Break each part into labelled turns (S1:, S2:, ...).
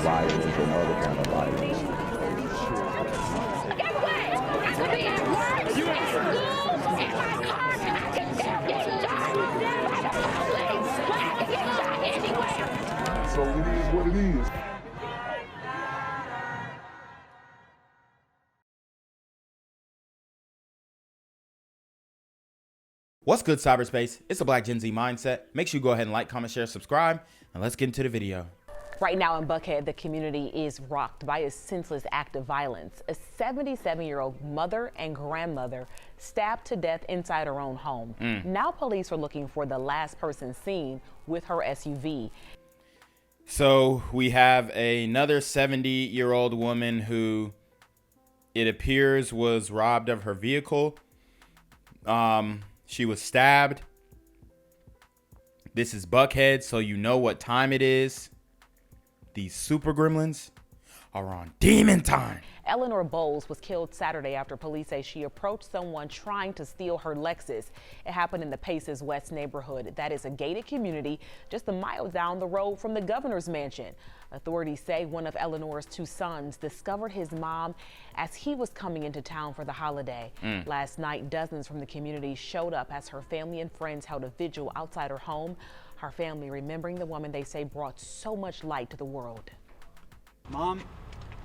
S1: violence and other kind of violence.
S2: Get away! I could be at work, at school, in my car, I can still get shot by the police. I can get shot anywhere.
S1: So it is what it is.
S3: What's good, cyberspace? It's the Black Gen Z Mindset. Make sure you go ahead and like, comment, share, subscribe, and let's get into the video.
S4: Right now in Buckhead, the community is rocked by a senseless act of violence. A 77-year-old mother and grandmother stabbed to death inside her own home. Now police are looking for the last person seen with her SUV.
S3: So we have another 70-year-old woman who it appears was robbed of her vehicle. She was stabbed. This is Buckhead, so you know what time it is. These super gremlins are on demon time.
S4: Eleanor Bowles was killed Saturday after police say she approached someone trying to steal her Lexus. It happened in the Paces West neighborhood. That is a gated community just a mile down the road from the governor's mansion. Authorities say one of Eleanor's two sons discovered his mom as he was coming into town for the holiday. Last night, dozens from the community showed up as her family and friends held a vigil outside her home. Her family remembering the woman they say brought so much light to the world.
S5: Mom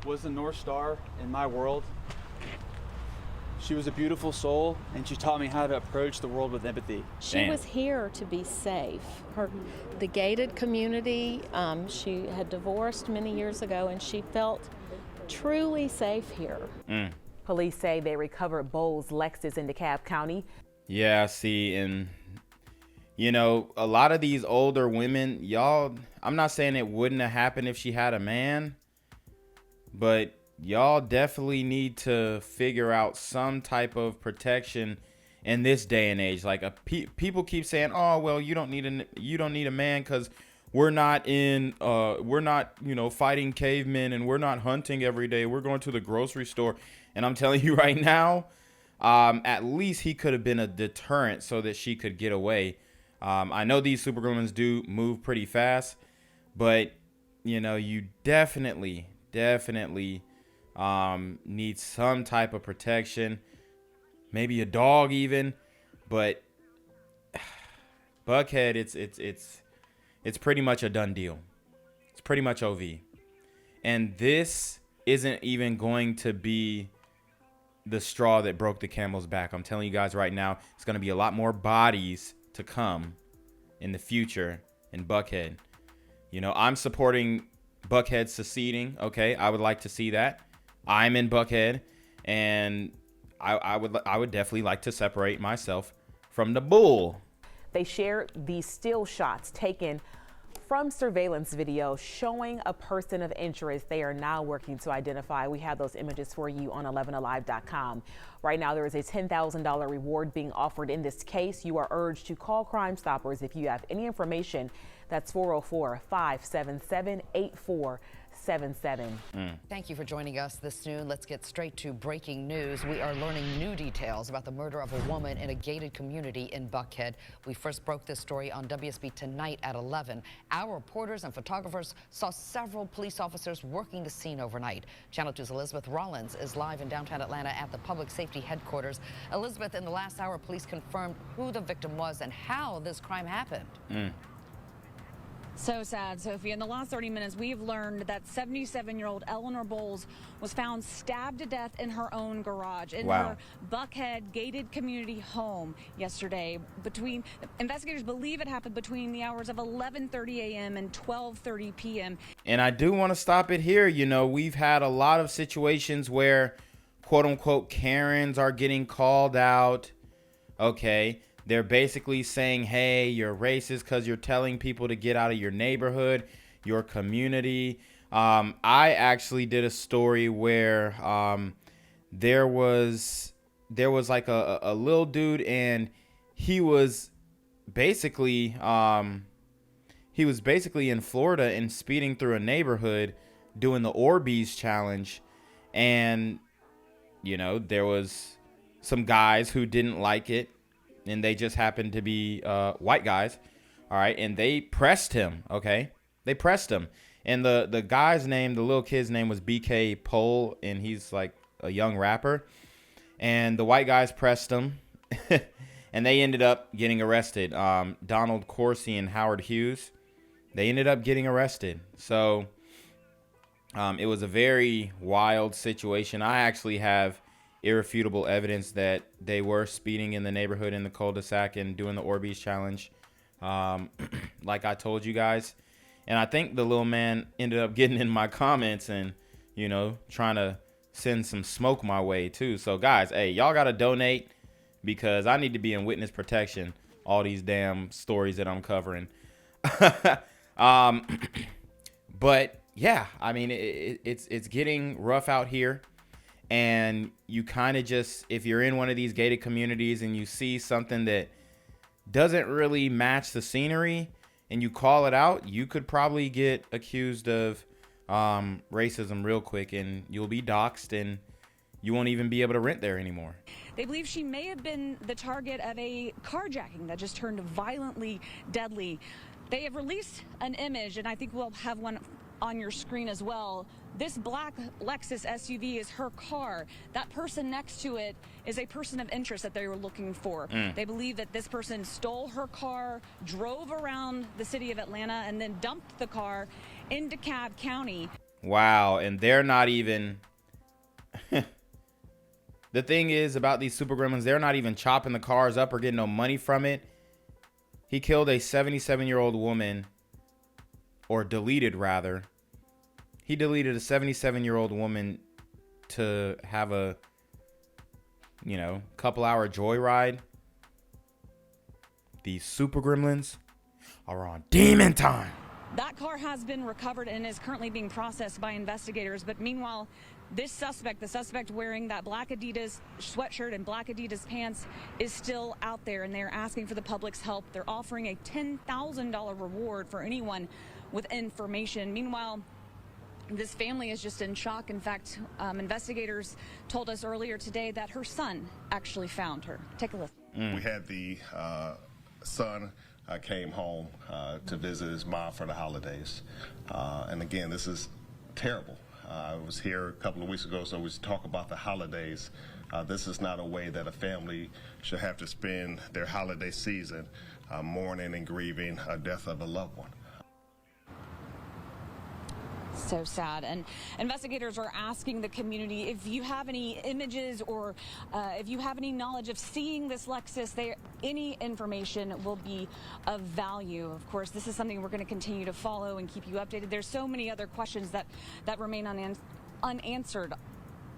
S5: was the North Star in my world. She was a beautiful soul, and she taught me how to approach the world with empathy.
S6: She was here to be safe. The gated community, she had divorced many years ago, and she felt truly safe here.
S4: Police say they recovered Bowles' Lexus in DeKalb County.
S3: Yeah, see, and you know, a lot of these older women, y'all, I'm not saying it wouldn't have happened if she had a man, but y'all definitely need to figure out some type of protection in this day and age. Like people keep saying, "Oh, well, you don't need a man because we're not you know, fighting cavemen and we're not hunting every day. We're going to the grocery store." And I'm telling you right now, at least he could have been a deterrent so that she could get away. I know these super gremlins do move pretty fast, but you know, you definitely need some type of protection, maybe a dog even. But Buckhead, it's pretty much a done deal. It's pretty much OV, and this isn't even going to be the straw that broke the camel's back. I'm telling you guys right now, it's going to be a lot more bodies to come in the future in Buckhead. You know, I'm supporting Buckhead seceding. Okay, I would like to see that. I'm in Buckhead, and I would definitely like to separate myself from the bull.
S4: They shared these still shots taken from surveillance video showing a person of interest they are now working to identify. We have those images for you on 11alive.com. Right now, there is a $10,000 reward being offered in this case. You are urged to call Crime Stoppers if you have any information. That's 404-577-8477.
S7: Thank you for joining us this noon. Let's get straight to breaking news. We are learning new details about the murder of a woman in a gated community in Buckhead. We first broke this story on WSB Tonight at 11. Our reporters and photographers saw several police officers working the scene overnight. Channel 2's Elizabeth Rollins is live in downtown Atlanta at the public safety headquarters. Elizabeth, in the last hour, police confirmed who the victim was and how this crime happened.
S8: So sad, Sophie. In the last 30 minutes, we've learned that 77-year-old Eleanor Bowles was found stabbed to death in her own garage in her Buckhead gated community home yesterday. Investigators believe it happened between the hours of 11:30 a.m. and 12:30 p.m.
S3: And I do want to stop it here. You know, we've had a lot of situations where quote unquote Karens are getting called out. Okay. They're basically saying, hey, you're racist because you're telling people to get out of your neighborhood, your community. I actually did a story where there was like a little dude, and he was basically in Florida and speeding through a neighborhood doing the Orbeez challenge. And, you know, there was some guys who didn't like it. And they just happened to be white guys, all right? And they pressed him, okay? They pressed him. And the guy's name, the little kid's name was BK Pole, and he's like a young rapper. And the white guys pressed him, and they ended up getting arrested. Donald Corsi and Howard Hughes, they ended up getting arrested. So it was a very wild situation. I actually have irrefutable evidence that they were speeding in the neighborhood in the cul-de-sac and doing the Orbeez challenge, like I told you guys. And I think the little man ended up getting in my comments and, you know, trying to send some smoke my way too. So guys, hey, y'all gotta donate, because I need to be in witness protection all these damn stories that I'm covering. But yeah, I mean, it's getting rough out here. And you kind of just, if you're in one of these gated communities and you see something that doesn't really match the scenery and you call it out, you could probably get accused of racism real quick, and you'll be doxxed and you won't even be able to rent there anymore.
S8: They believe she may have been the target of a carjacking that just turned violently deadly. They have released an image, and I think we'll have one on your screen as well. This black Lexus SUV is her car. That person next to it is a person of interest that they were looking for. They believe that this person stole her car, drove around the city of Atlanta, and then dumped the car in DeKalb County.
S3: Wow, and they're not even... The thing is about these super gremlins, they're not even chopping the cars up or getting no money from it. He killed a 77-year-old woman, or deleted rather. He deleted a 77-year-old woman to have a, you know, couple-hour joyride. These super gremlins are on demon time.
S8: That car has been recovered and is currently being processed by investigators. But meanwhile, this suspect, the suspect wearing that black Adidas sweatshirt and black Adidas pants, is still out there, and they're asking for the public's help. They're offering a $10,000 reward for anyone with information. Meanwhile, this family is just in shock. In fact, investigators told us earlier today that her son actually found her. Take a listen.
S9: We had the son came home to visit his mom for the holidays. And again, this is terrible. I was here a couple of weeks ago, so we talk about the holidays. This is not a way that a family should have to spend their holiday season mourning and grieving a death of a loved one.
S8: So sad. And investigators are asking the community if you have any images or if you have any knowledge of seeing this Lexus, any information will be of value. Of course, this is something we're going to continue to follow and keep you updated. There's so many other questions that remain unanswered,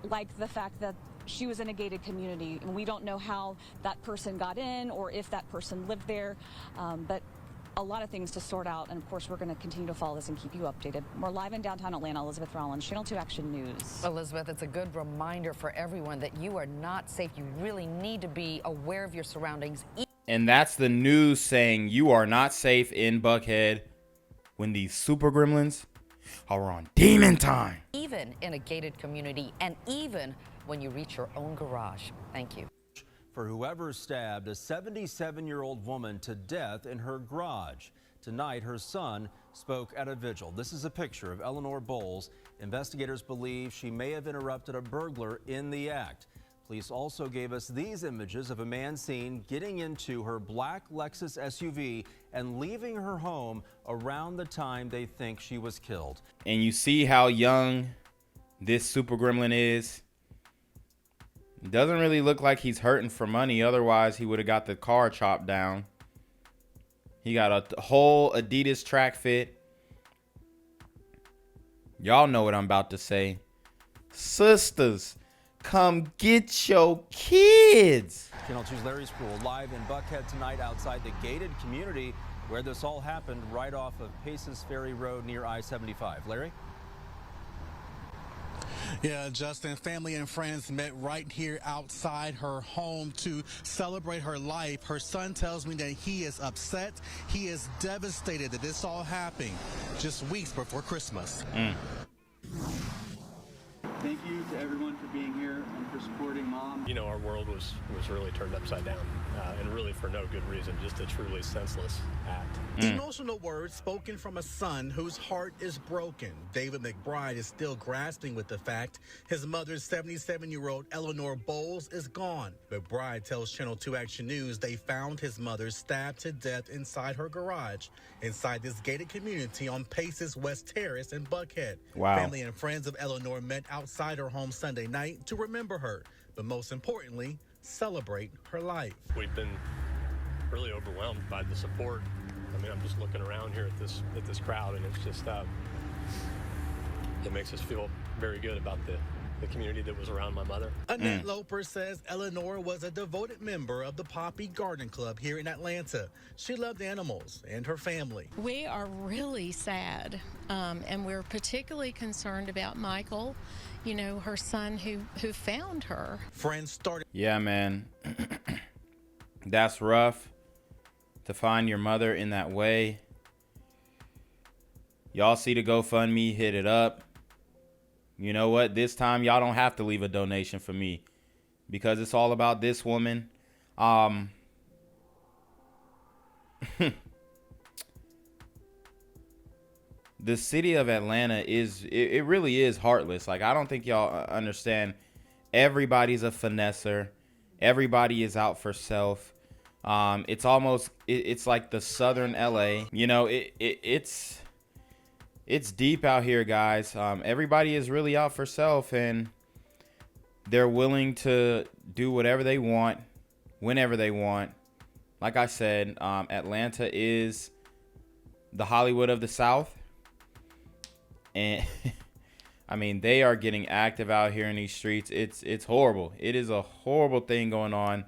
S8: like the fact that she was in a gated community, and we don't know how that person got in or if that person lived there, but a lot of things to sort out, and of course we're going to continue to follow this and keep you updated. We're live in downtown Atlanta. Elizabeth Rollins, Channel 2 Action News.
S7: Elizabeth, it's a good reminder for everyone that you are not safe. You really need to be aware of your surroundings.
S3: And that's the news saying you are not safe in Buckhead when these super gremlins are on demon time.
S7: Even in a gated community, and even when you reach your own garage. Thank you.
S10: For whoever stabbed a 77-year-old woman to death in her garage. Tonight, her son spoke at a vigil. This is a picture of Eleanor Bowles. Investigators believe she may have interrupted a burglar in the act. Police also gave us these images of a man seen getting into her black Lexus SUV and leaving her home around the time they think she was killed.
S3: And you see how young this super gremlin is. Doesn't really look like he's hurting for money. Otherwise, he would have got the car chopped down. He got a whole Adidas track fit. Y'all know what I'm about to say. Sisters, come get your kids.
S10: Channel 2's Larry Spruill live in Buckhead tonight outside the gated community where this all happened, right off of Paces Ferry Road near I-75. Larry?
S11: Yeah, Justin, family and friends met right here outside her home to celebrate her life. Her son tells me that he is upset. He is devastated that this all happened just weeks before Christmas.
S5: Thank you to everyone for being here and for supporting Mom.
S12: You know, our world was really turned upside down. and really for no good reason, just a truly senseless act.
S11: Emotional words spoken from a son whose heart is broken. David McBride is still grasping with the fact his mother's 77-year-old Eleanor Bowles is gone. McBride tells Channel 2 Action News they found his mother stabbed to death inside her garage, inside this gated community on Paces West Terrace in Buckhead.
S3: Wow.
S11: Family and friends of Eleanor met outside her home Sunday night to remember her, but most importantly, celebrate her life.
S12: We've been really overwhelmed by the support. I mean, I'm just looking around here at this crowd, and it's just it makes us feel very good about the community that was around my mother.
S11: Annette Loper says Eleanor was a devoted member of the Poppy Garden Club here in Atlanta. She loved animals and her family.
S6: We are really sad, and we're particularly concerned about Michael, you know, her son who found her.
S11: Friends started.
S3: Yeah, man. That's rough to find your mother in that way. Y'all see the GoFundMe, hit it up. You know what? This time y'all don't have to leave a donation for me, because it's all about this woman. The city of Atlanta it really is heartless. Like, I don't think y'all understand. Everybody's a finesser. Everybody is out for self. It's almost it's like the southern LA. You know, it's deep out here, guys. Everybody is really out for self, and they're willing to do whatever they want, whenever they want. Like I said, Atlanta is the Hollywood of the South. And I mean, they are getting active out here in these streets. It's horrible. It is a horrible thing going on.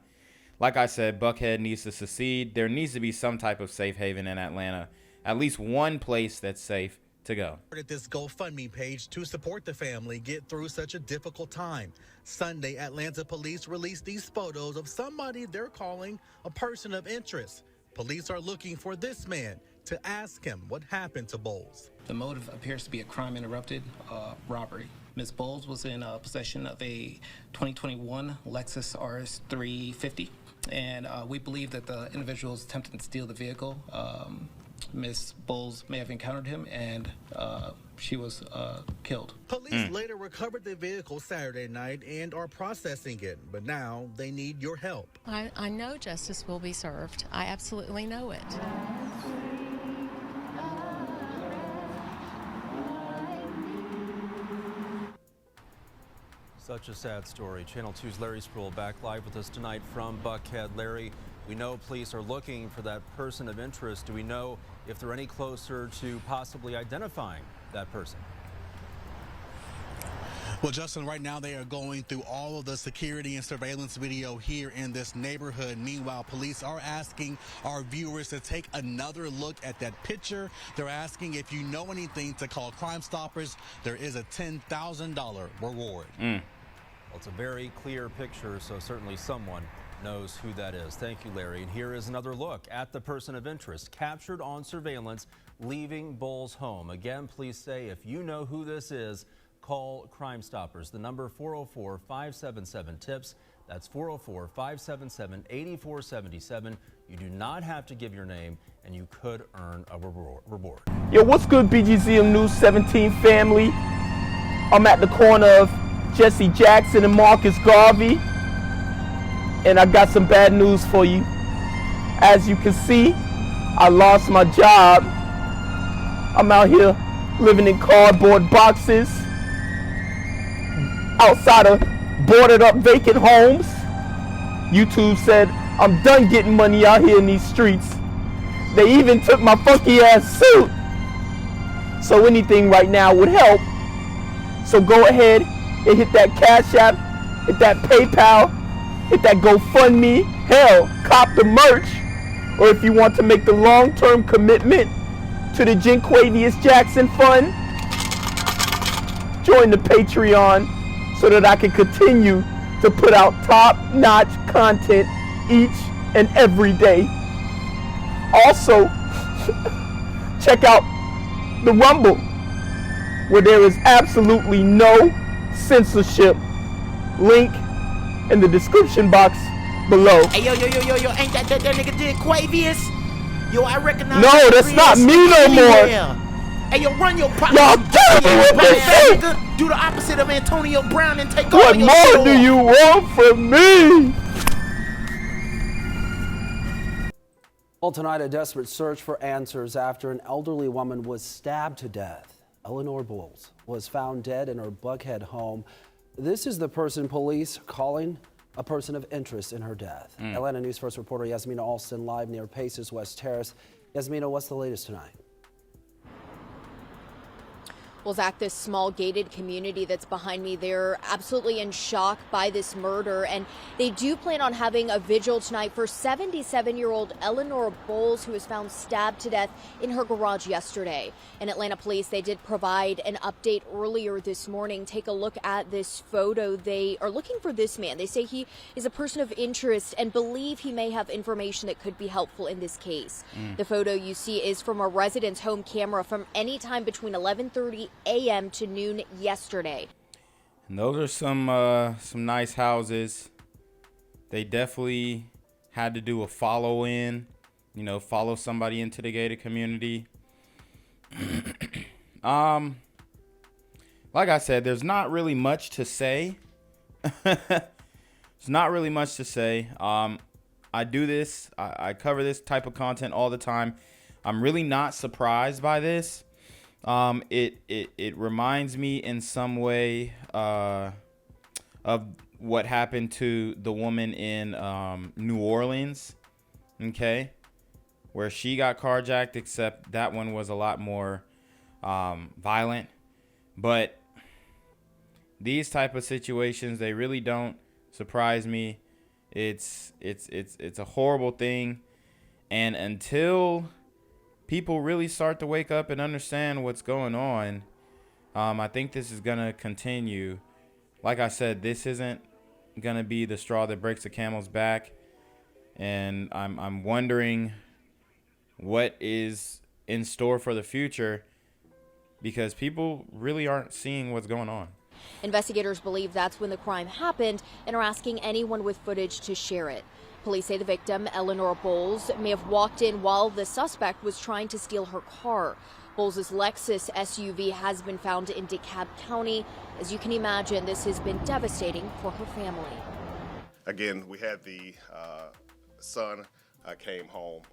S3: Like I said, Buckhead needs to secede. There needs to be some type of safe haven in Atlanta. At least one place that's safe to go.
S11: This GoFundMe page to support the family get through such a difficult time. Sunday, Atlanta police released these photos of somebody they're calling a person of interest. Police are looking for this man to ask him what happened to Bowles.
S13: The motive appears to be a crime interrupted robbery. Ms. Bowles was in possession of a 2021 Lexus RS 350, and we believe that the individual was attempting to steal the vehicle. Ms. Bowles may have encountered him, and she was killed.
S11: Police later recovered the vehicle Saturday night and are processing it, but now they need your help.
S6: I know justice will be served. I absolutely know it.
S10: Such a sad story. Channel 2's Larry Sproul back live with us tonight from Buckhead. Larry, we know police are looking for that person of interest. Do we know if they're any closer to possibly identifying that person?
S11: Well, Justin, right now they are going through all of the security and surveillance video here in this neighborhood. Meanwhile, police are asking our viewers to take another look at that picture. They're asking if you know anything to call Crime Stoppers. There is a $10,000 reward.
S10: Well, it's a very clear picture, so certainly someone knows who that is. Thank you, Larry. And here is another look at the person of interest captured on surveillance leaving Bowles' home. Again, police say if you know who this is, call Crime Stoppers. The number 404-577-TIPS. That's 404-577-8477. You do not have to give your name, and you could earn a reward.
S14: Yo, what's good, BGZM News 17 family? I'm at the corner of Jesse Jackson and Marcus Garvey, and I got some bad news for you. As you can see, I lost my job. I'm out here living in cardboard boxes outside of boarded up vacant homes. YouTube said I'm done getting money out here in these streets. They even took my funky ass suit. So anything right now would help. So go ahead and hit that Cash App, hit that PayPal, hit that GoFundMe, hell, cop the merch. Or if you want to make the long-term commitment to the Jinquavius Jackson Fund, join the Patreon so that I can continue to put out top-notch content each and every day. Also, check out the Rumble, where there is absolutely no censorship. Link in the description box below.
S15: Hey, yo, ain't that nigga did Quavius? Yo, I recognize.
S14: No, that's not me no more.
S15: Hey, yo, run your pocket.
S14: Y'all killing me with this shit.
S15: Nigga. Do the opposite of Antonio Brown and take
S14: What
S15: all your
S14: more do you want from me?
S16: Well, tonight, a desperate search for answers after an elderly woman was stabbed to death. Eleanor Bowles was found dead in her Buckhead home. This is the person police calling a person of interest in her death. Atlanta News First reporter Yasmina Alston live near Paces West Terrace. Yasmina, what's the latest tonight?
S17: Well, Zach, this small gated community that's behind me, they're absolutely in shock by this murder, and they do plan on having a vigil tonight for 77-year-old Eleanor Bowles, who was found stabbed to death in her garage yesterday. And Atlanta police, they did provide an update earlier this morning. Take a look at this photo. They are looking for this man. They say he is a person of interest and believe he may have information that could be helpful in this case. The photo you see is from a resident's home camera from any time between 11:30 a.m. to noon yesterday.
S3: And those are some nice houses. They definitely had to do a follow in, follow somebody into the gated community. Like I said, there's not really much to say. It's not really much to say. I do this. I cover this type of content all the time. I'm really not surprised by this. It reminds me in some way of what happened to the woman in New Orleans, okay, where she got carjacked, except that one was a lot more violent. But these type of situations, they really don't surprise me. It's a horrible thing, and until people really start to wake up and understand what's going on, I think this is gonna continue. Like I said, this isn't gonna be the straw that breaks the camel's back, and I'm wondering what is in store for the future, because people really aren't seeing what's going on.
S17: Investigators believe that's when the crime happened and are asking anyone with footage to share it. Police say the victim, Eleanor Bowles, may have walked in while the suspect was trying to steal her car. Bowles' Lexus SUV has been found in DeKalb County. As you can imagine, this has been devastating for her family.
S9: Again, we had the son came home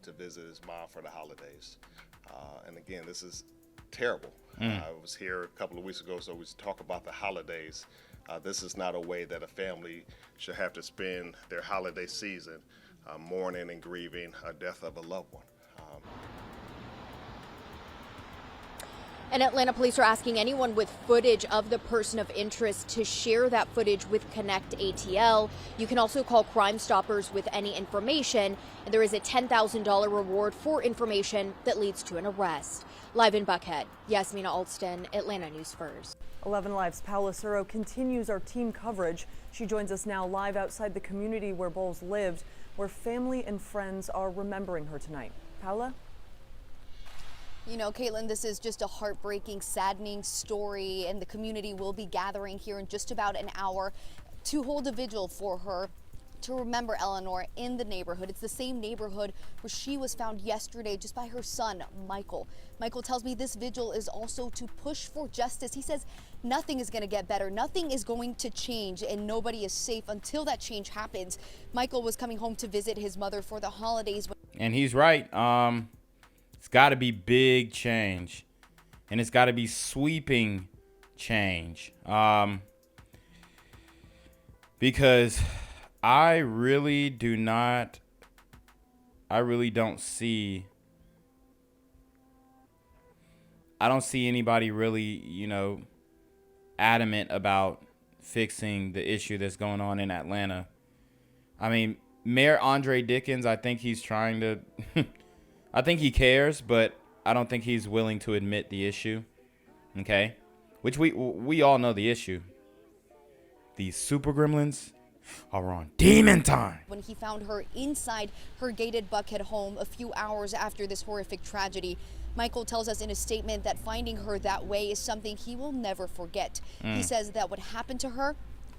S9: to visit his mom for the holidays. And again, this is terrible. I was here a couple of weeks ago, so we talk about the holidays. This is not a way that a family should have to spend their holiday season mourning and grieving a death of a loved one.
S17: And Atlanta police are asking anyone with footage of the person of interest to share that footage with Connect ATL. You can also call Crime Stoppers with any information, and there is a $10,000 reward for information that leads to an arrest. Live in Buckhead, Yasmina Alston, Atlanta News First.
S18: 11 Live's Paula Suro continues our team coverage. She joins us now live outside the community where Bowles lived, where family and friends are remembering her tonight. Paula?
S19: You know, Caitlin, this is just a heartbreaking, saddening story, and the community will be gathering here in just about an hour to hold a vigil for her, to remember Eleanor in the neighborhood. It's the same neighborhood where she was found yesterday just by her son, Michael. Michael tells me this vigil is also to push for justice. He says nothing is going to get better, nothing is going to change, and nobody is safe until that change happens. Michael was coming home to visit his mother for the holidays.
S3: And he's right. It's got to be big change, and it's got to be sweeping change, because I really don't see anybody really, adamant about fixing the issue that's going on in Atlanta. I mean, Mayor Andre Dickens, I think he's trying to I think he cares, but I don't think he's willing to admit the issue. Okay? Which we all know the issue. These super gremlins are on demon time.
S19: When he found her inside her gated Buckhead home a few hours after this horrific tragedy, Michael tells us in a statement that finding her that way is something he will never forget. He says that what happened to her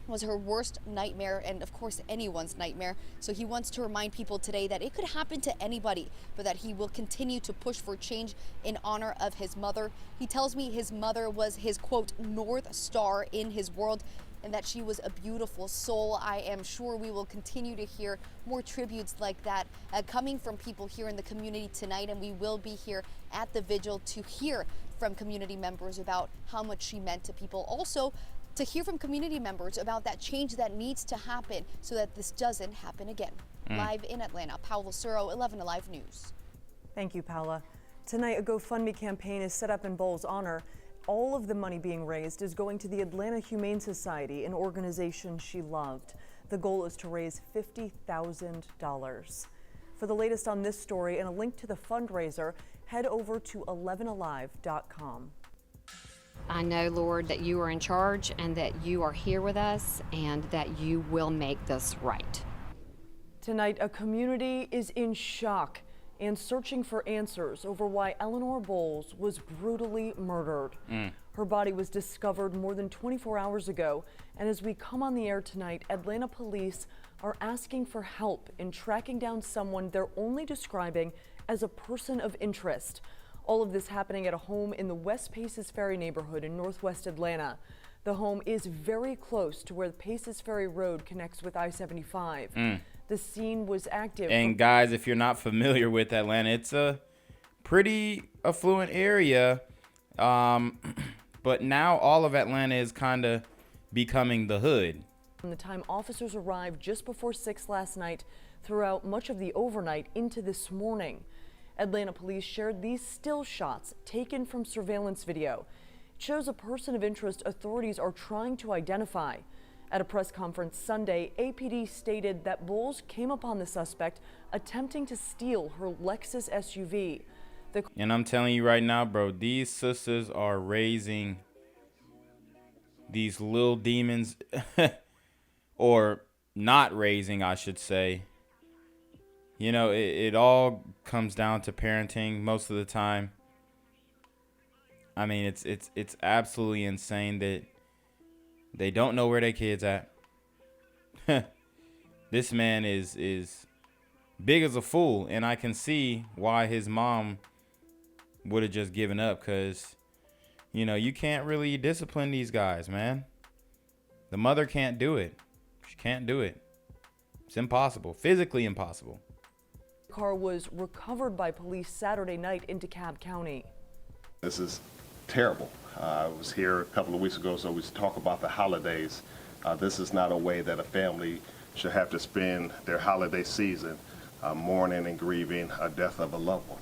S19: was her worst nightmare, and of course anyone's nightmare. So he wants to remind people today that it could happen to anybody, but that he will continue to push for change in honor of his mother. He tells me his mother was his, quote, North Star in his world, and that she was a beautiful soul. I am sure we will continue to hear more tributes like that coming from people here in the community tonight, and we will be here at the vigil to hear from community members about how much she meant to people. Also, to hear from community members about that change that needs to happen so that this doesn't happen again. Live in Atlanta, Paula Suro, 11 Alive News.
S18: Thank you, Paula. Tonight, a GoFundMe campaign is set up in Bowles' honor. All of the money being raised is going to the Atlanta Humane Society, an organization she loved. The goal is to raise $50,000. For the latest on this story and a link to the fundraiser, head over to 11alive.com.
S20: I know, Lord, that you are in charge and that you are here with us and that you will make this right.
S18: Tonight, a community is in shock and searching for answers over why Eleanor Bowles was brutally murdered. Her body was discovered more than 24 hours ago, and as we come on the air tonight, Atlanta police are asking for help in tracking down someone they're only describing as a person of interest. All of this happening at a home in the West Paces Ferry neighborhood in northwest Atlanta. The home is very close to where the Paces Ferry Road connects with I-75. The scene was active.
S3: And guys, if you're not familiar with Atlanta, it's a pretty affluent area. But now all of Atlanta is kind of becoming the hood.
S18: From the time officers arrived just before 6 last night, throughout much of the overnight into this morning, Atlanta police shared these still shots taken from surveillance video. It shows a person of interest authorities are trying to identify. At a press conference Sunday, APD stated that Bowles came upon the suspect attempting to steal her Lexus SUV.
S3: And I'm telling you right now, bro, these sisters are raising these little demons, or not raising, I should say. You know, it all comes down to parenting most of the time. I mean, it's absolutely insane that they don't know where their kids at. This man is big as a fool, and I can see why his mom would have just given up, because, you know, you can't really discipline these guys, man. The mother can't do it. She can't do it. It's impossible, physically impossible.
S18: The car was recovered by police Saturday night in DeKalb County.
S9: This is terrible. I was here a couple of weeks ago, so we talk about the holidays. This is not a way that a family should have to spend their holiday season mourning and grieving a death of a loved one.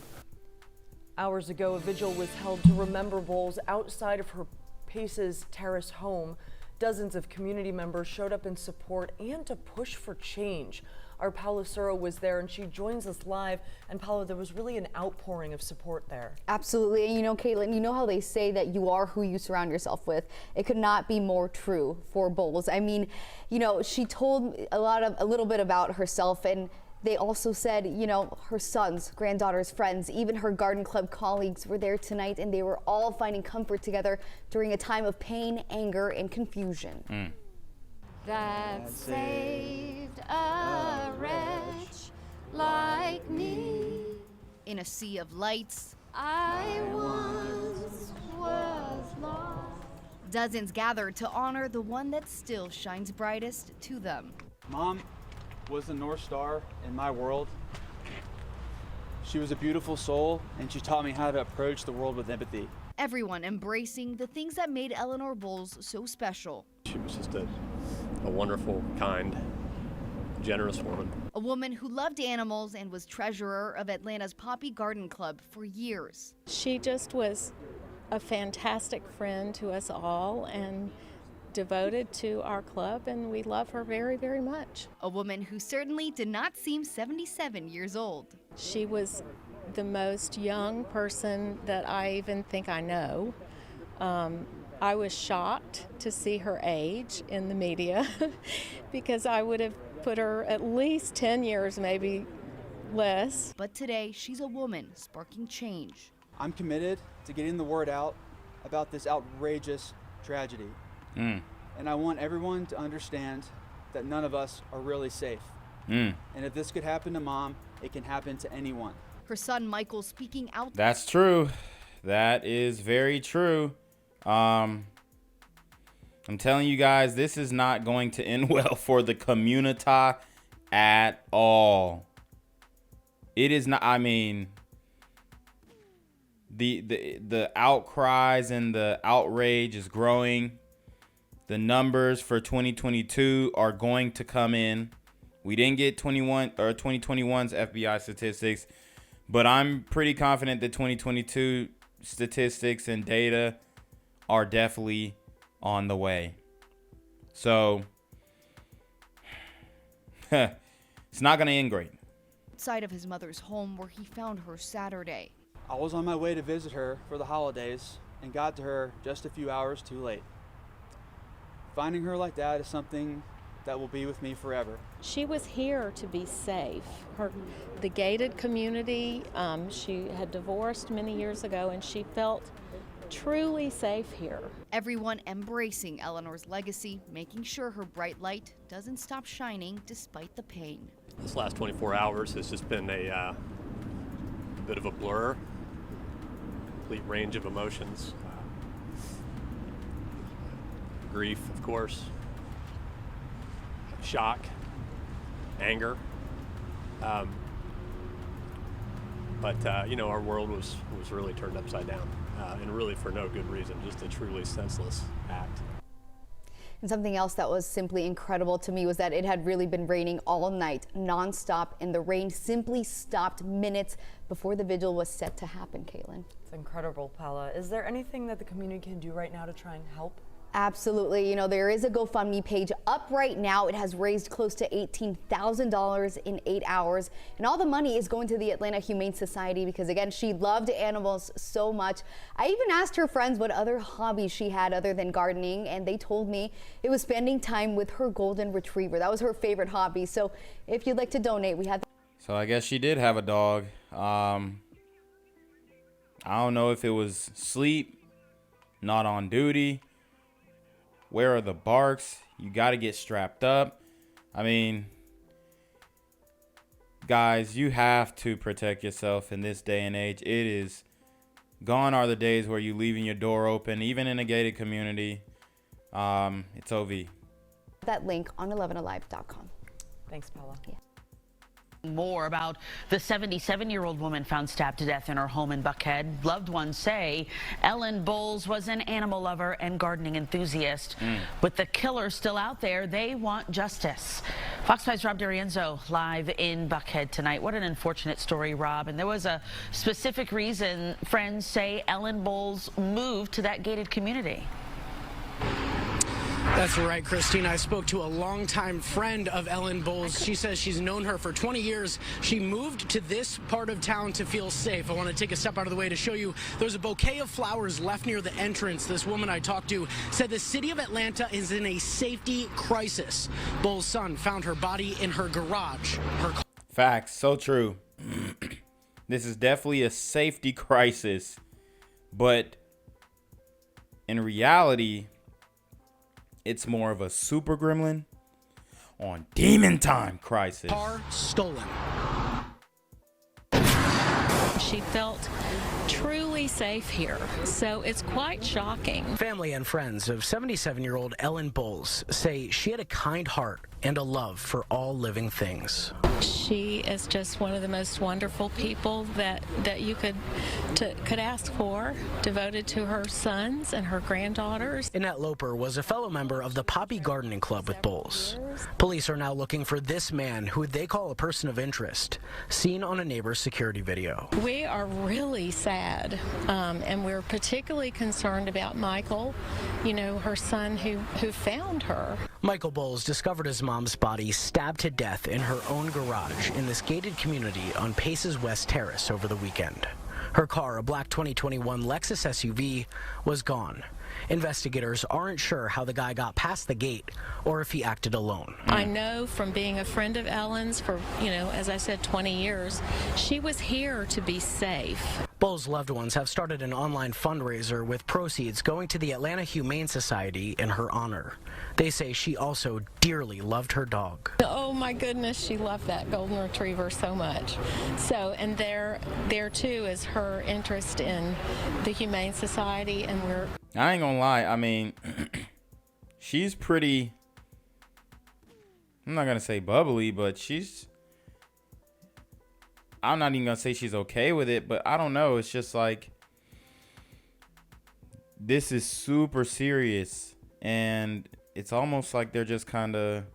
S18: Hours ago, a vigil was held to remember Bowles outside of her Paces Terrace home. Dozens of community members showed up in support and to push for change. Our Paula Suro was there, and she joins us live. And Paula, there was really an outpouring of support there.
S21: Absolutely. And you know, Caitlin, you know how they say that you are who you surround yourself with. It could not be more true for Bowles. I mean, you know, she told a little bit about herself, and they also said, you know, her sons, granddaughters, friends, even her garden club colleagues were there tonight, and they were all finding comfort together during a time of pain, anger, and confusion.
S20: That saved a wretch like me.
S19: In a sea of lights,
S20: I once was lost.
S19: dozens gathered to honor the one that still shines brightest to them.
S5: Mom was the North Star in my world. She was a beautiful soul, and she taught me how to approach the world with empathy.
S19: Everyone embracing the things that made Eleanor Bowles so special.
S12: She was just a wonderful, kind, generous woman.
S19: A woman who loved animals and was treasurer of Atlanta's Poppy Garden Club for years.
S6: She just was a fantastic friend to us all and devoted to our club, and we love her very, very much.
S19: A woman who certainly did not seem 77 years old.
S6: She was the most young person that I even think I know. I was shocked to see her age in the media because I would have put her at least 10 years, maybe less.
S19: But today, she's a woman sparking change.
S5: I'm committed to getting the word out about this outrageous tragedy. And I want everyone to understand that none of us are really safe. And if this could happen to Mom, it can happen to anyone.
S21: Her son Michael speaking out.
S3: That's true. That is very true. I'm telling you guys, this is not going to end well for the community at all. It is not. I mean, the outcries and the outrage is growing. The numbers for 2022 are going to come in. We didn't get 2021's FBI statistics, but I'm pretty confident that 2022 statistics and data are definitely on the way. So it's not going to end great.
S21: Outside of his mother's home where he found her Saturday.
S5: I was on my way to visit her for the holidays and got to her just a few hours too late. Finding her like that is something that will be with me forever.
S6: She was here to be safe. The gated community, she had divorced many years ago, and she felt truly safe here.
S21: Everyone embracing Eleanor's legacy, making sure her bright light doesn't stop shining despite the pain.
S12: This last 24 hours has just been a bit of a blur, complete range of emotions. Grief, of course, shock, anger. But you know, our world was really turned upside down, and really for no good reason, just a truly senseless act.
S21: And something else that was simply incredible to me was that it had really been raining all night, nonstop, and the rain simply stopped minutes before the vigil was set to happen, Caitlin.
S18: It's incredible, Paula. Is there anything that the community can do right now to try and help?
S21: Absolutely. You know, there is a GoFundMe page up right now. It has raised close to $18,000 in 8 hours. And all the money is going to the Atlanta Humane Society because, again, she loved animals so much. I even asked her friends what other hobbies she had other than gardening, and they told me it was spending time with her golden retriever. That was her favorite hobby. So if you'd like to donate, we have...
S3: So I guess she did have a dog. I don't know if it was sleep, not on duty. Where are the barks? You got to get strapped up. I mean, guys, you have to protect yourself in this day and age. It is gone are the days where you leaving your door open, even in a gated community. It's OV.
S21: That link on 11alive.com.
S18: Thanks, Paula.
S21: Yeah.
S2: More about the 77-year-old woman found stabbed to death in her home in Buckhead. Loved ones say Ellen Bowles was an animal lover and gardening enthusiast. With the killer still out there, they want justice. Fox 5's Rob D'Arienzo live in Buckhead tonight. What an unfortunate story, Rob. And there was a specific reason friends say Ellen Bowles moved to that gated community.
S22: That's right, Christine. I spoke to a longtime friend of Ellen Bowles. She says she's known her for 20 years. She moved to this part of town to feel safe. I want to take a step out of the way to show you there's a bouquet of flowers left near the entrance. This woman I talked to said the city of Atlanta is in a safety crisis. Bowles' son found her body in her garage.
S3: Facts. So true. This is definitely a safety crisis. But in reality, it's more of a super gremlin on demon time crisis.
S22: Car stolen.
S6: She felt truly safe here, so it's quite shocking.
S22: Family and friends of 77-year-old Ellen Bowles say she had a kind heart and a love for all living things.
S6: She is just one of the most wonderful people that you could ask for, devoted to her sons and her granddaughters.
S22: Annette Loper was a fellow member of the Poppy Gardening Club with Bowles. Police are now looking for this man, who they call a person of interest, seen on a neighbor's security video.
S6: We are really sad, and we're particularly concerned about Michael, you know, her son who found her.
S22: Michael Bowles discovered his mom's body stabbed to death in her own garage in this gated community on Paces West Terrace over the weekend. Her car, a black 2021 Lexus SUV, was gone. Investigators aren't sure how the guy got past the gate or if he acted alone.
S6: I know from being a friend of Ellen's for, as I said, 20 years, she was here to be safe.
S22: Bowles' loved ones have started an online fundraiser with proceeds going to the Atlanta Humane Society in her honor. They say she also dearly loved her dog.
S6: Oh my goodness, she loved that golden retriever so much. So, and there too is her interest in the Humane Society, and
S3: I ain't gonna lie, I mean, she's pretty, I'm not gonna say bubbly, but I'm not even gonna say she's okay with it, but I don't know. It's just like, this is super serious, and it's almost like they're just kind of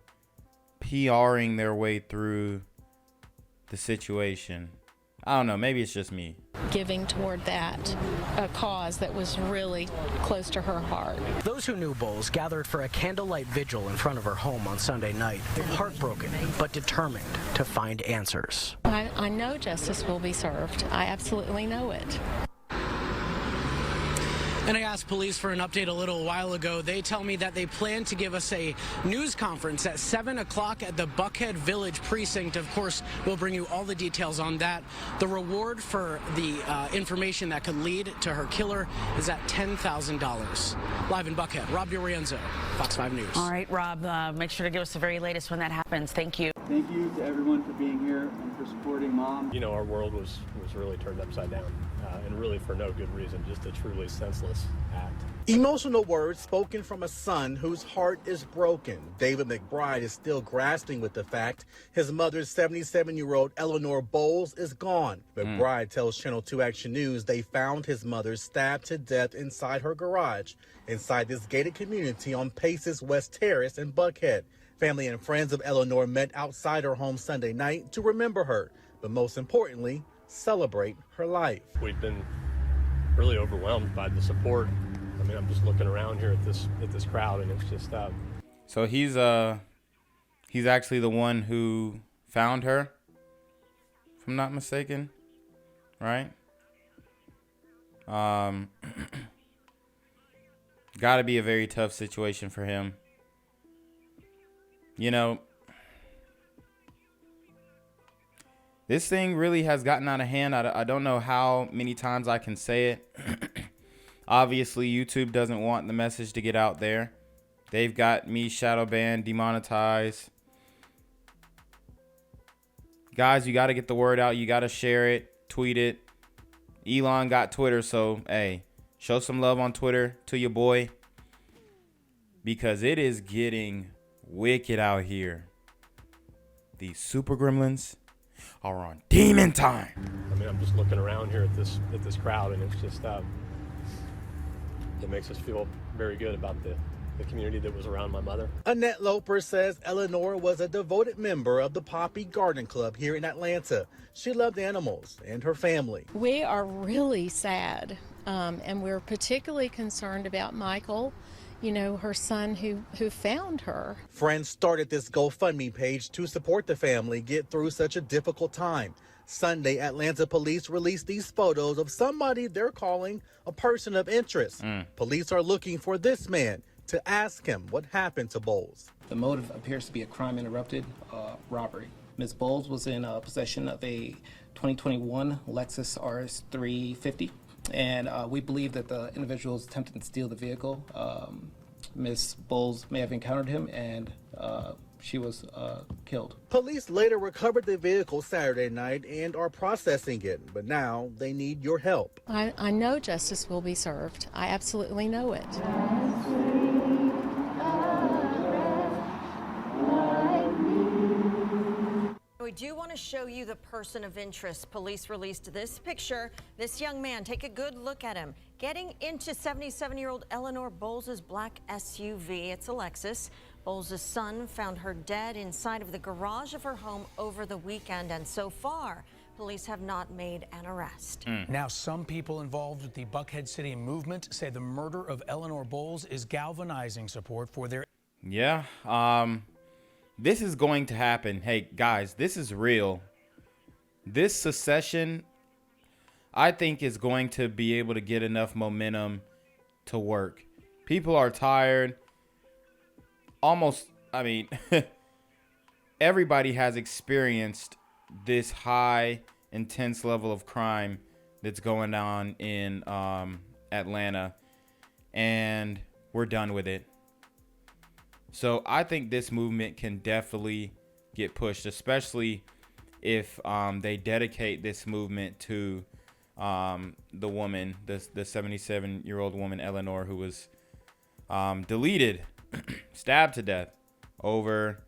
S3: PRing their way through the situation. I don't know. Maybe it's just me.
S6: giving toward that, a cause that was really close to her heart.
S22: Those who knew Bowles gathered for a candlelight vigil in front of her home on Sunday night. They're heartbroken, but determined to find answers.
S6: I know justice will be served. I absolutely know it.
S22: And I asked police for an update a little while ago. They tell me that they plan to give us a news conference at 7 o'clock at the Buckhead Village Precinct. Of course, we'll bring you all the details on that. The reward for the information that could lead to her killer is at $10,000. Live in Buckhead, Rob DiRienzo, Fox 5 News.
S2: All right, Rob, make sure to give us the very latest when that happens. Thank you.
S5: Thank you to everyone for being here and for supporting Mom.
S12: You know, our world was really turned upside down, and really for no good reason, just a truly senseless act.
S11: Emotional words spoken from a son whose heart is broken. David McBride is still grasping with the fact his mother's 77-year-old Eleanor Bowles is gone. McBride tells Channel 2 Action News they found his mother stabbed to death inside her garage, inside this gated community on Paces West Terrace in Buckhead. Family and friends of Eleanor met outside her home Sunday night to remember her, but most importantly, celebrate her life.
S12: We've been really overwhelmed by the support. I mean, I'm just looking around here at this crowd, and it's just
S3: So he's actually the one who found her, if I'm not mistaken, right? Gotta be a very tough situation for him. You know, this thing really has gotten out of hand. I don't know how many times I can say it. Obviously, YouTube doesn't want the message to get out there. They've got me shadow banned, demonetized. Guys, you got to get the word out. You got to share it, tweet it. Elon got Twitter, so, hey, show some love on Twitter to your boy. Because it is getting wicked out here. These super gremlins are on demon time.
S12: I mean, I'm just looking around here at this crowd, and it's just it makes us feel very good about the community that was around my mother.
S11: Annette Loper says Eleanor was a devoted member of the Poppy Garden Club here in Atlanta. She loved animals and her family.
S6: We are really sad, and we're particularly concerned about Michael, you know, her son who found her.
S11: Friends started this GoFundMe page to support the family get through such a difficult time. Sunday, Atlanta police released these photos of somebody they're calling a person of interest. Police are looking for this man to ask him what happened to Bowles.
S13: The motive appears to be a crime interrupted robbery. Ms. Bowles was in possession of a 2021 Lexus RS 350. And we believe that the individuals attempting to steal the vehicle, Ms. Bowles may have encountered him, and she was killed.
S11: Police later recovered the vehicle Saturday night and are processing it, but now they need your help.
S6: I know justice will be served. I absolutely know it.
S1: We do want to show you the person of interest. Police released this picture. This young man, take a good look at him, getting into 77-year-old Eleanor Bowles' black SUV. It's a Lexus. Bowles' son found her dead inside of the garage of her home over the weekend, and so far, police have not made an arrest.
S4: Now, some people involved with the Buckhead City movement say the murder of Eleanor Bowles is galvanizing support for their...
S3: Yeah, this is going to happen. Hey, guys, this is real. This secession, I think, is going to be able to get enough momentum to work. People are tired. Almost, I mean, everybody has experienced this high, intense level of crime that's going on in Atlanta, and we're done with it. So I think this movement can definitely get pushed, especially if they dedicate this movement to the woman, the 77-year-old woman, Eleanor, who was deleted, stabbed to death over,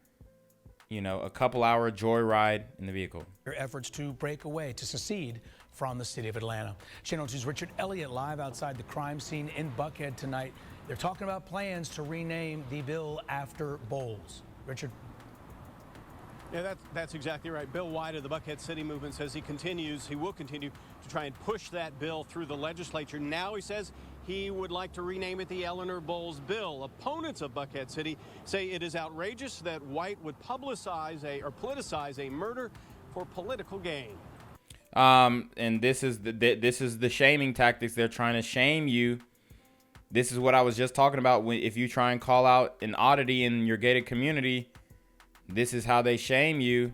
S3: a couple-hour joyride in the vehicle.
S4: Their efforts to break away, to secede from the city of Atlanta. Channel 2's Richard Elliott live outside the crime scene in Buckhead tonight. They're talking about plans to rename the bill after Bowles. Richard.
S7: Yeah, that's exactly right. Bill White of the Buckhead City Movement says he will continue to try and push that bill through the legislature. Now he says he would like to rename it the Eleanor Bowles bill. Opponents of Buckhead City say it is outrageous that White would politicize a murder for political gain.
S3: And this is the shaming tactics. They're trying to shame you. This is what I was just talking about. If you try and call out an oddity in your gated community, this is how they shame you.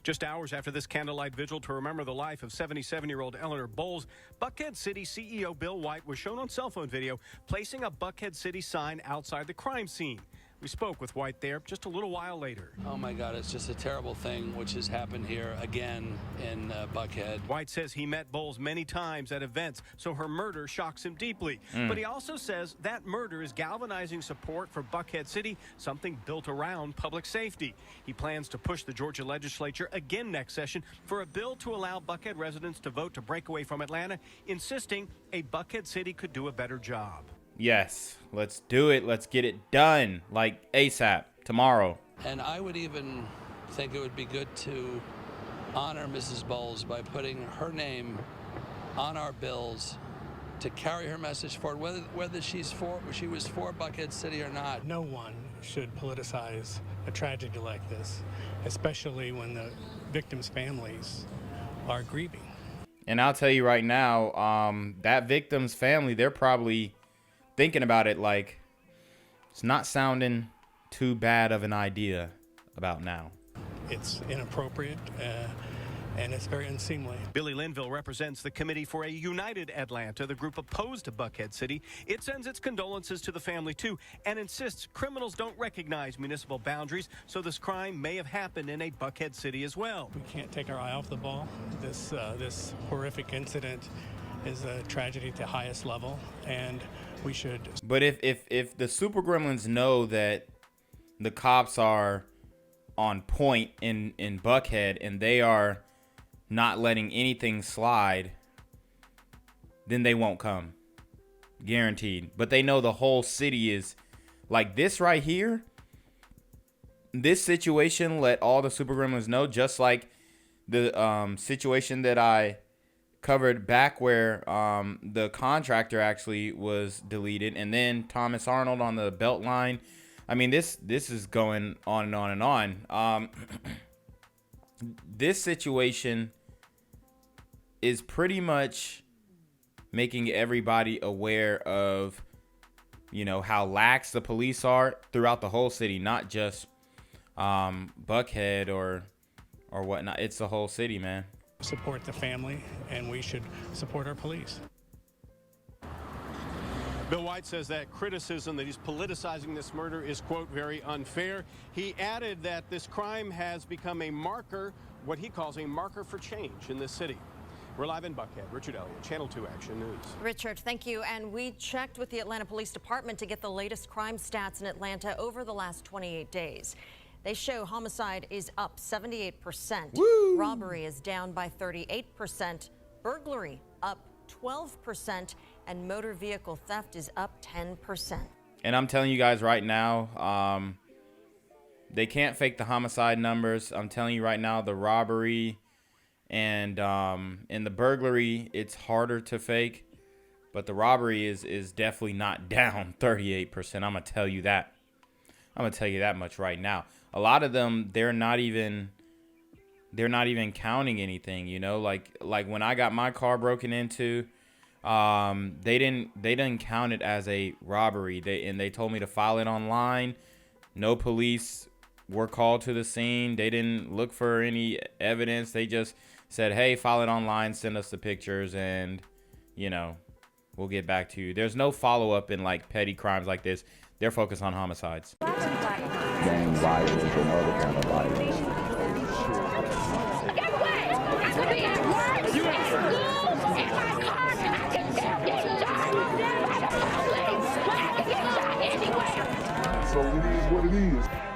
S7: Just hours after this candlelight vigil to remember the life of 77-year-old Eleanor Bowles, Buckhead City CEO Bill White was shown on cell phone video placing a Buckhead City sign outside the crime scene. We spoke with White there just a little while later.
S8: Oh my God, it's just a terrible thing which has happened here again in Buckhead.
S7: White says he met Bowles many times at events, so her murder shocks him deeply. But he also says that murder is galvanizing support for Buckhead City, something built around public safety. He plans to push the Georgia legislature again next session for a bill to allow Buckhead residents to vote to break away from Atlanta, insisting a Buckhead City could do a better job.
S3: Yes, let's do it. Let's get it done, like ASAP, tomorrow.
S8: And I would even think it would be good to honor Mrs. Bowles by putting her name on our bills to carry her message forward, whether she was for Buckhead City or not.
S22: No one should politicize a tragedy like this, especially when the victims' families are grieving.
S3: And I'll tell you right now, that victim's family, they're probably thinking about it like it's not sounding too bad of an idea about now.
S22: It's inappropriate and it's very unseemly.
S7: Billy Linville represents the Committee for a United Atlanta, the group opposed to Buckhead City. It sends its condolences to the family, too, and insists criminals don't recognize municipal boundaries, so this crime may have happened in a Buckhead City as well.
S22: We can't take our eye off the ball. This horrific incident is a tragedy at the highest level, and we should.
S3: But if the Super Gremlins know that the cops are on point in Buckhead and they are not letting anything slide, then they won't come. Guaranteed. But they know the whole city is like this right here. This situation let all the Super Gremlins know, just like the situation that I covered back where the contractor actually was deleted, and then Thomas Arnold on the belt line. I mean, this is going on and on and on. This situation is pretty much making everybody aware of, how lax the police are throughout the whole city, not just Buckhead or whatnot. It's the whole city, man.
S22: Support the family, and we should support our police.
S7: Bill White says that criticism that he's politicizing this murder is, quote, very unfair. He added that this crime has become a marker, what he calls a marker for change in this city. We're live in Buckhead. Richard Elliott, Channel 2 Action News.
S1: Richard, thank you. And we checked with the Atlanta Police Department to get the latest crime stats in Atlanta over the last 28 days. They show homicide is up 78%. Woo! Robbery is down by 38%. Burglary up 12%. And motor vehicle theft is up 10%.
S3: And I'm telling you guys right now, they can't fake the homicide numbers. I'm telling you right now, the robbery and the burglary, it's harder to fake. But the robbery is definitely not down 38%. I'm going to tell you that. I'm going to tell you that much right now. A lot of them, they're not even counting anything, like when I got my car broken into, They didn't count it as a robbery. They told me to file it online. No police were called to the scene. They didn't look for any evidence. They just said, hey, file it online, send us the pictures, and, you know, we'll get back to you. There's no follow-up in, like, petty crimes like this. They're focused on homicides.
S10: Gang violence and other kind of violence. So it is what it is.